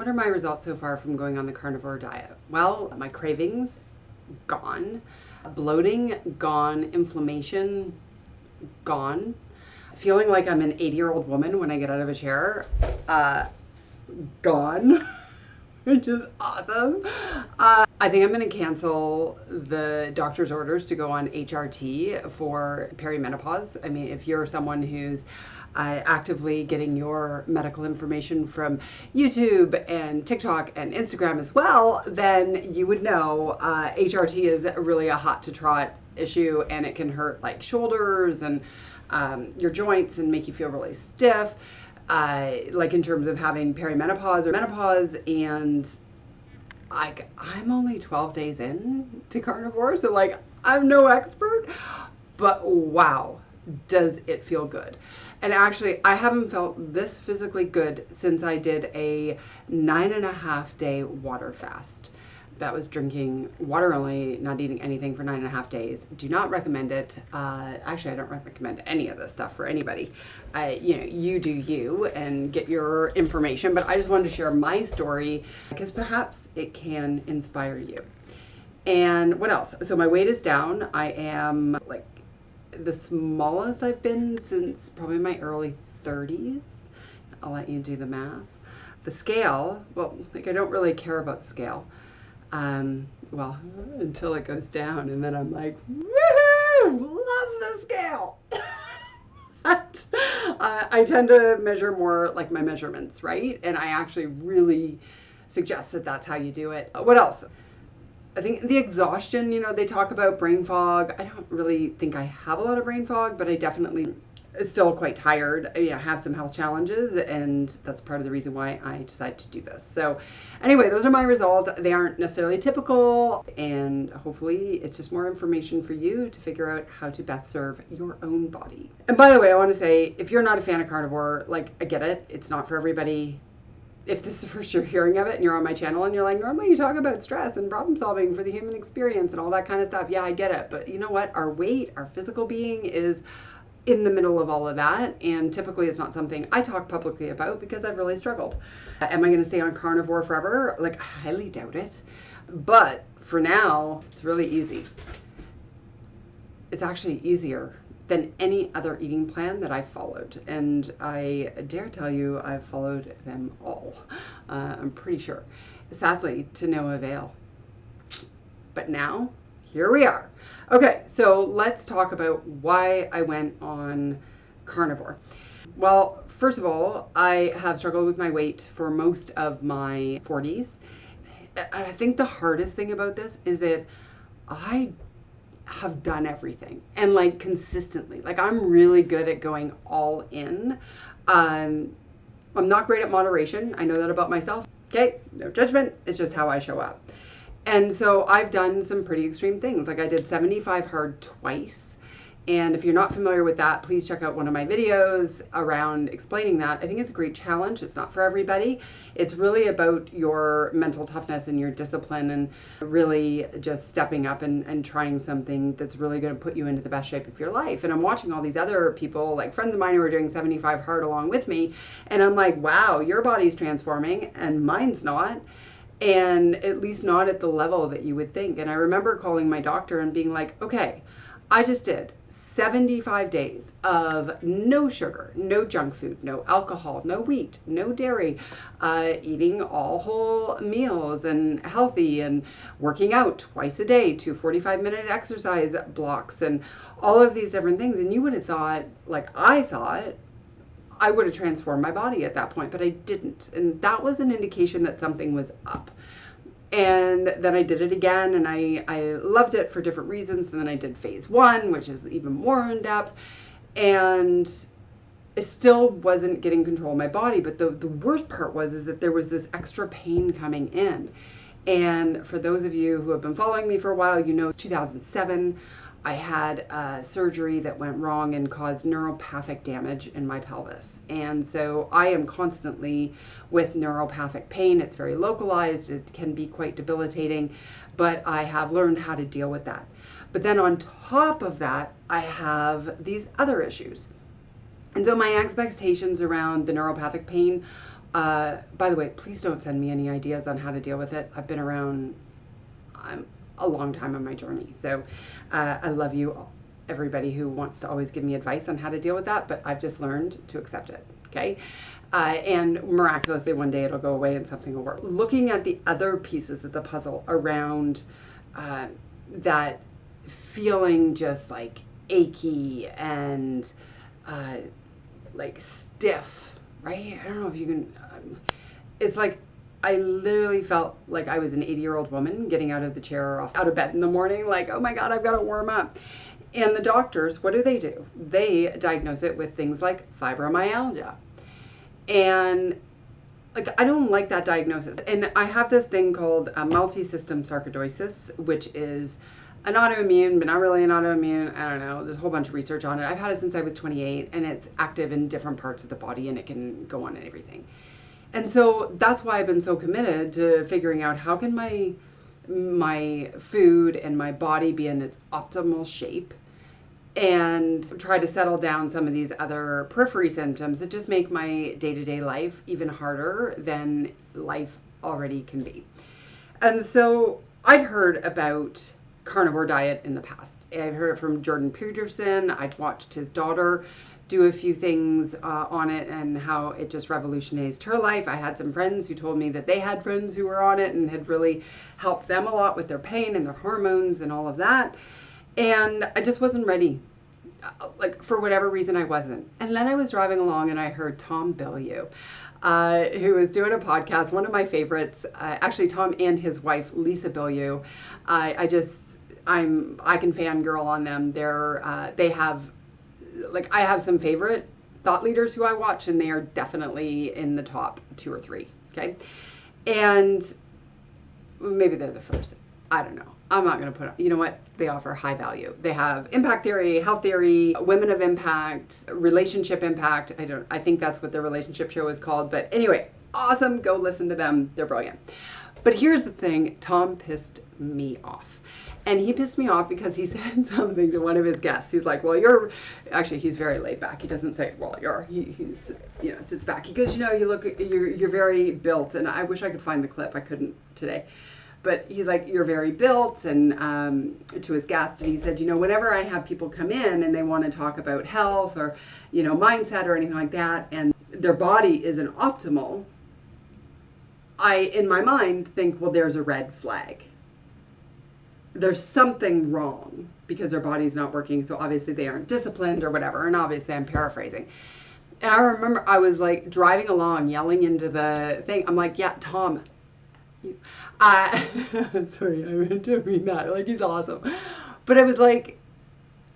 what are my results so far from going on the carnivore diet? Well, my cravings, gone. Bloating, gone. Inflammation, gone. Feeling like I'm an 80-year-old woman when I get out of a chair, gone. Which is awesome. I think I'm going to cancel the doctor's orders to go on HRT for perimenopause. I mean, if you're someone who's actively getting your medical information from YouTube and TikTok and Instagram as well, then you would know HRT is really a hot to trot issue, and it can hurt like shoulders and your joints and make you feel really stiff. Like in terms of having perimenopause or menopause, and I'm only 12 days in to carnivore, so like I'm no expert, but wow, does it feel good. And actually, I haven't felt this physically good since I did a 9.5-day water fast. That was drinking water only, not eating anything for 9.5 days. Do not recommend it. Actually, I don't recommend any of this stuff for anybody. You do you and get your information, but I just wanted to share my story because perhaps it can inspire you. And what else? So my weight is down. I am like the smallest I've been since probably my early 30s. I'll let you do the math. The scale, well, like I don't really care about the scale. Well, until it goes down, and then I'm like, woohoo, love the scale. But, I tend to measure more like my measurements, right? And I actually really suggest that that's how you do it. What else? I think the exhaustion, they talk about brain fog. I don't really think I have a lot of brain fog, but I definitely still quite tired. I have some health challenges, and that's part of the reason why I decided to do this. So anyway, those are my results. They aren't necessarily typical, and hopefully it's just more information for you to figure out how to best serve your own body. And by the way, I want to say, if you're not a fan of carnivore, like, I get it. It's not for everybody. If this is the first you're hearing of it and you're on my channel and you're like, normally you talk about stress and problem solving for the human experience and all that kind of stuff. Yeah, I get it. But you know what? Our weight, our physical being is in the middle of all of that, and typically it's not something I talk publicly about because I've really struggled. Am I going to stay on carnivore forever? Like, I highly doubt it. But for now, it's really easy. It's actually easier than any other eating plan that I've followed, and I dare tell you I've followed them all. I'm pretty sure. Sadly, to no avail. But now, here we are. Okay, so let's talk about why I went on carnivore. Well, first of all, I have struggled with my weight for most of my 40s. I think the hardest thing about this is that I have done everything, and like consistently. Like, I'm really good at going all in. I'm not great at moderation. I know that about myself. Okay, no judgment. It's just how I show up. And so I've done some pretty extreme things. Like, I did 75 hard twice. And if you're not familiar with that, please check out one of my videos around explaining that. I think it's a great challenge. It's not for everybody. It's really about your mental toughness and your discipline, and really just stepping up and trying something that's really going to put you into the best shape of your life. And I'm watching all these other people, like friends of mine who are doing 75 hard along with me. And I'm like, wow, your body's transforming and mine's not. And at least not at the level that you would think. And I remember calling my doctor and being like, okay, I just did 75 days of no sugar, no junk food, no alcohol, no wheat, no dairy, eating all whole meals and healthy, and working out twice a day, 2 45-minute exercise blocks, and all of these different things. And you would have thought, like I thought, I would have transformed my body at that point, but I didn't. And that was an indication that something was up. And then I did it again, and I loved it for different reasons. And then I did phase 1, which is even more in depth. And I still wasn't getting control of my body. But the worst part is that there was this extra pain coming in. And for those of you who have been following me for a while, 2007, I had surgery that went wrong and caused neuropathic damage in my pelvis. And so I am constantly with neuropathic pain. It's very localized. It can be quite debilitating, but I have learned how to deal with that. But then on top of that, I have these other issues. And so my expectations around the neuropathic pain By the way, please don't send me any ideas on how to deal with it. I've been around a long time on my journey. So I love you, everybody who wants to always give me advice on how to deal with that, but I've just learned to accept it, okay? And miraculously one day it'll go away and something will work. Looking at the other pieces of the puzzle around that feeling just like achy and like stiff, right? I don't know if you can, it's like I literally felt like I was an 80-year-old woman getting out of the chair or out of bed in the morning, like, oh my God, I've got to warm up. And the doctors, what do? They diagnose it with things like fibromyalgia. And like, I don't like that diagnosis. And I have this thing called multi-system sarcoidosis, which is an autoimmune, but not really an autoimmune. I don't know. There's a whole bunch of research on it. I've had it since I was 28, and it's active in different parts of the body, and it can go on and everything. And so that's why I've been so committed to figuring out how can my food and my body be in its optimal shape, and try to settle down some of these other periphery symptoms that just make my day-to-day life even harder than life already can be. And so I'd heard about carnivore diet in the past. I've heard it from Jordan Peterson. I'd watched his daughter do a few things on it and how it just revolutionized her life. I had some friends who told me that they had friends who were on it and had really helped them a lot with their pain and their hormones and all of that. And I just wasn't ready. Like, for whatever reason, I wasn't. And then I was driving along and I heard Tom Bilyeu, who was doing a podcast, one of my favorites, actually Tom and his wife, Lisa Bilyeu. I can fangirl on them. They have, like, I have some favorite thought leaders who I watch, and they are definitely in the top 2 or 3, okay? And maybe they're the first. I don't know. I'm not going to put, you know what? They offer high value. They have impact theory, health theory, women of impact, relationship impact. I think that's what their relationship show is called. But anyway, awesome. Go listen to them. They're brilliant. But here's the thing. Tom pissed me off. And he pissed me off because he said something to one of his guests. He's like, well, actually, he's very laid back. He doesn't say, well, he sits back. He goes, you're very built. And I wish I could find the clip. I couldn't today. But he's like, you're very built, and to his guest, and he said, whenever I have people come in and they want to talk about health or, mindset or anything like that, and their body isn't optimal, I, in my mind, think, well, there's a red flag. There's something wrong because their body's not working, so obviously they aren't disciplined or whatever, and obviously I'm paraphrasing. And I remember I was like driving along, yelling into the thing. I'm like, yeah, Tom. Sorry, I meant to mean that. Like, he's awesome. But I was like,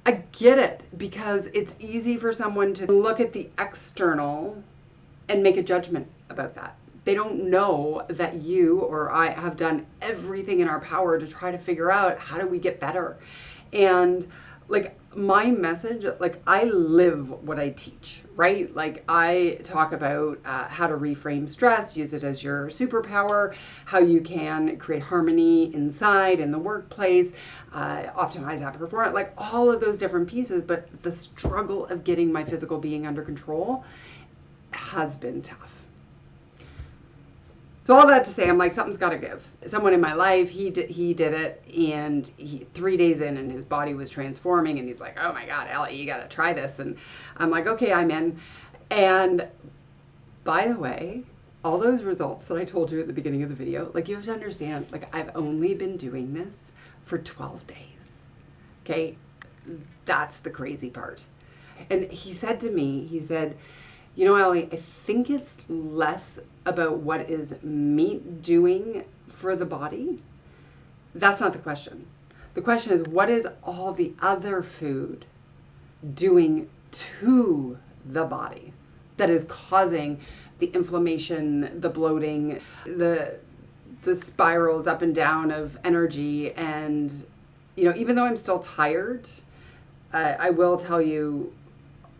I get it, because it's easy for someone to look at the external and make a judgment about that. They don't know that you or I have done everything in our power to try to figure out how do we get better. And like, my message, like, I live what I teach, right? Like, I talk about how to reframe stress, use it as your superpower, how you can create harmony inside in the workplace, optimize that performance, like all of those different pieces. But the struggle of getting my physical being under control has been tough. So all that to say, I'm like, something's got to give. Someone in my life, he did it, and 3 days in, and his body was transforming, and he's like, oh my God, Ellie, you got to try this. And I'm like, okay, I'm in. And by the way, all those results that I told you at the beginning of the video, like, you have to understand, like, I've only been doing this for 12 days. Okay, that's the crazy part. And he said to me, he said, Ellie, I think it's less about what is meat doing for the body. That's not the question. The question is, what is all the other food doing to the body that is causing the inflammation, the bloating, the spirals up and down of energy? And, even though I'm still tired, I will tell you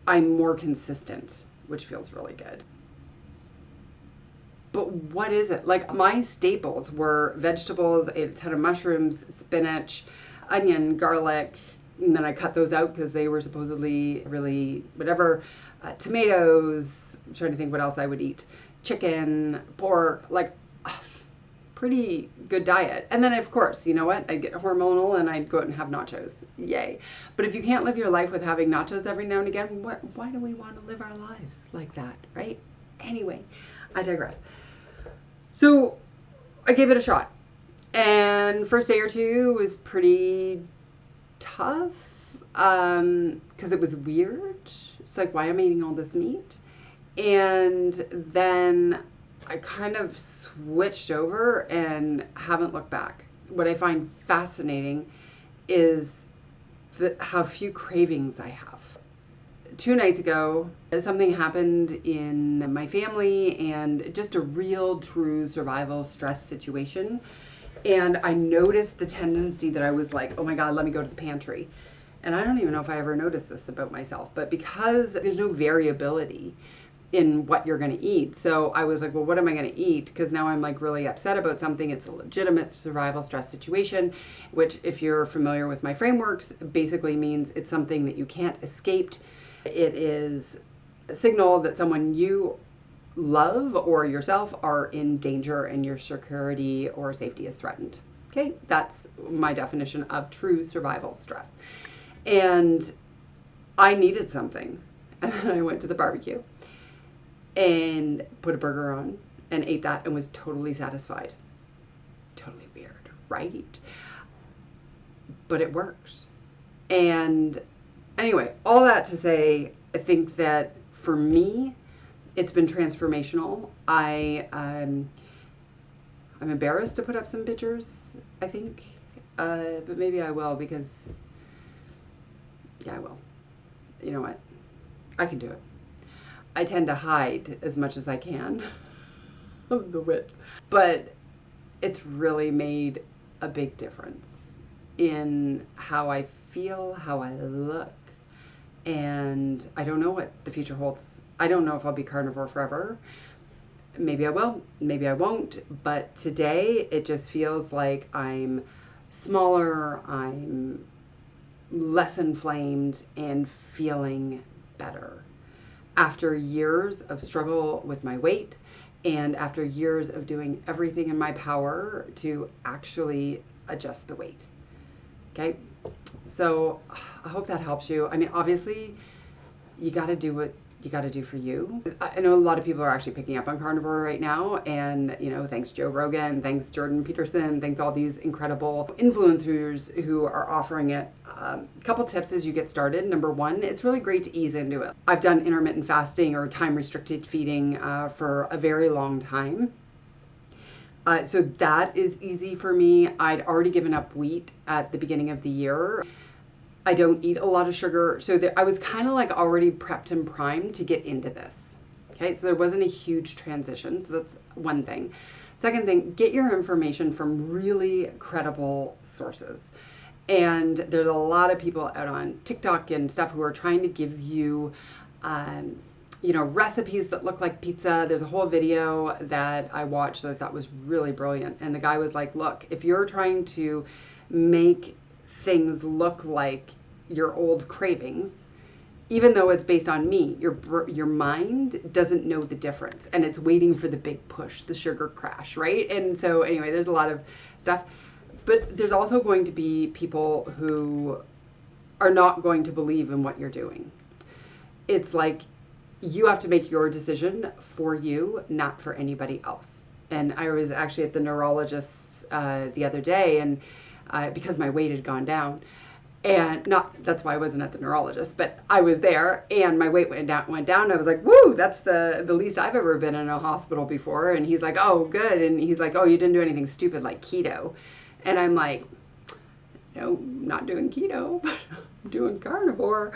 I'm more consistent, which feels really good. But what is it? Like, my staples were vegetables, a ton of mushrooms, spinach, onion, garlic, and then I cut those out because they were supposedly really whatever, tomatoes, I'm trying to think what else I would eat, chicken, pork, like pretty good diet. And then of course, you know what? I'd get hormonal and I'd go out and have nachos. Yay. But if you can't live your life with having nachos every now and again, why do we want to live our lives like that, right? Anyway, I digress. So I gave it a shot. And first day or two was pretty tough because it was weird. It's like, why am I eating all this meat? And then I kind of switched over and haven't looked back. What I find fascinating is how few cravings I have. 2 nights ago, something happened in my family and just a real true survival stress situation. And I noticed the tendency that I was like, oh my God, let me go to the pantry. And I don't even know if I ever noticed this about myself, but because there's no variability in what you're going to eat. So I was like, well, what am I going to eat? Because now I'm like really upset about something. It's a legitimate survival stress situation, which if you're familiar with my frameworks, basically means it's something that you can't escape. It is a signal that someone you love or yourself are in danger and your security or safety is threatened. Okay, that's my definition of true survival stress. And I needed something. And then I went to the barbecue and put a burger on and ate that and was totally satisfied. Totally weird, right? But it works. And anyway, all that to say, I think that for me, it's been transformational. I'm embarrassed to put up some pictures, I think, but maybe I will because, yeah, I will. You know what? I can do it. I tend to hide as much as I can of the wit, but it's really made a big difference in how I feel, how I look, and I don't know what the future holds. I don't know if I'll be carnivore forever. Maybe I will, maybe I won't, but today it just feels like I'm smaller, I'm less inflamed, and feeling better. After years of struggle with my weight, and after years of doing everything in my power to actually adjust the weight. Okay, so I hope that helps you. I mean, obviously, you got to do what you got to do for you. I know a lot of people are actually picking up on carnivore right now, and you know, thanks Joe Rogan, thanks Jordan Peterson, thanks all these incredible influencers who are offering it. A couple tips as you get started. Number one, it's really great to ease into it. I've done intermittent fasting or time restricted feeding for a very long time. So that is easy for me. I'd already given up wheat at the beginning of the year. I don't eat a lot of sugar, so I was kind of like already prepped and primed to get into this. Okay, so there wasn't a huge transition, so that's one thing. Second thing, get your information from really credible sources. And there's a lot of people out on TikTok and stuff who are trying to give you, you know, recipes that look like pizza. There's a whole video that I watched that I thought was really brilliant. And the guy was like, look, if you're trying to make things look like your old cravings, even though it's based on me, your mind doesn't know the difference, and it's waiting for the big push, the sugar crash, right? And so anyway, there's a lot of stuff, but there's also going to be people who are not going to believe in what you're doing. It's like you have to make your decision for you, not for anybody else. And I was actually at the neurologist the other day, and because my weight had gone down, and that's why I wasn't at the neurologist, but I was there and my weight went down. I was like, woo, that's the least I've ever been in a hospital before. And he's like, oh, good. And he's like, oh, you didn't do anything stupid like keto. And I'm like, no, not doing keto, but I'm doing carnivore.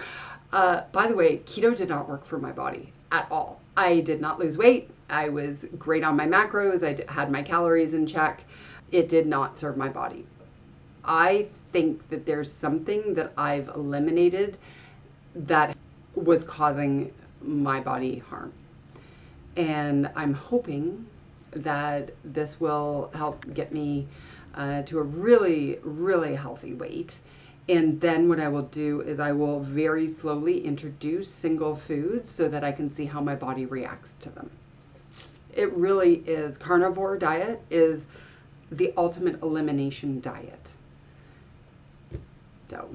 By the way, keto did not work for my body at all. I did not lose weight. I was great on my macros. I had my calories in check. It did not serve my body. I think that there's something that I've eliminated that was causing my body harm. And I'm hoping that this will help get me to a really, really healthy weight. And then what I will do is I will very slowly introduce single foods so that I can see how my body reacts to them. It really is. Carnivore diet is the ultimate elimination diet. So,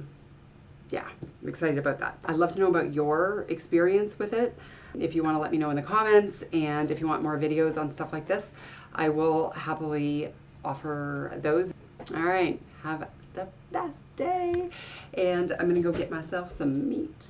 yeah, I'm excited about that. I'd love to know about your experience with it. If you want to let me know in the comments, and if you want more videos on stuff like this, I will happily offer those. All right, have the best day. And I'm going to go get myself some meat.